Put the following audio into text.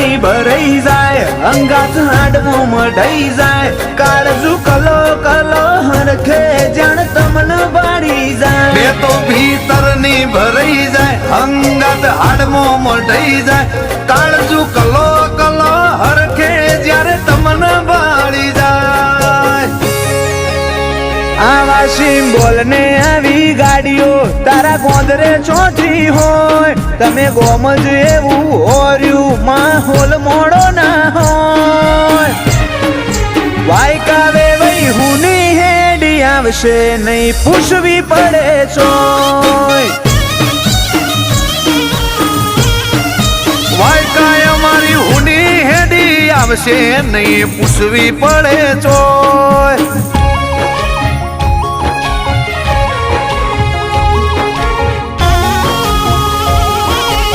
તરની ભરાઈ જાય અંગાત હાડમો મઢાઈ જાય કાળજુ કલો કલો હરખે જાણ તમને બાળી જાય બે તો ભીતરની ભરાઈ જાય અંગાત હાડમો મઢાઈ જાય કાળજુ કલો કલો હરખે જ્યારે તમને બાળી જાય આવા સિમ્બોલ ને આવી ગાડીઓ તારા ગોંદરે ચોથી હોય તમે ગોમ જ એવું હોર્યું માહોલ મોડો ના હોય વાયકાવે વઈ હુની હેડી આવશે નહીં પૂછવી પડે ચોય વાયકાય અમારી હુની હેડી આવશે નહીં પૂછવી પડે ચોય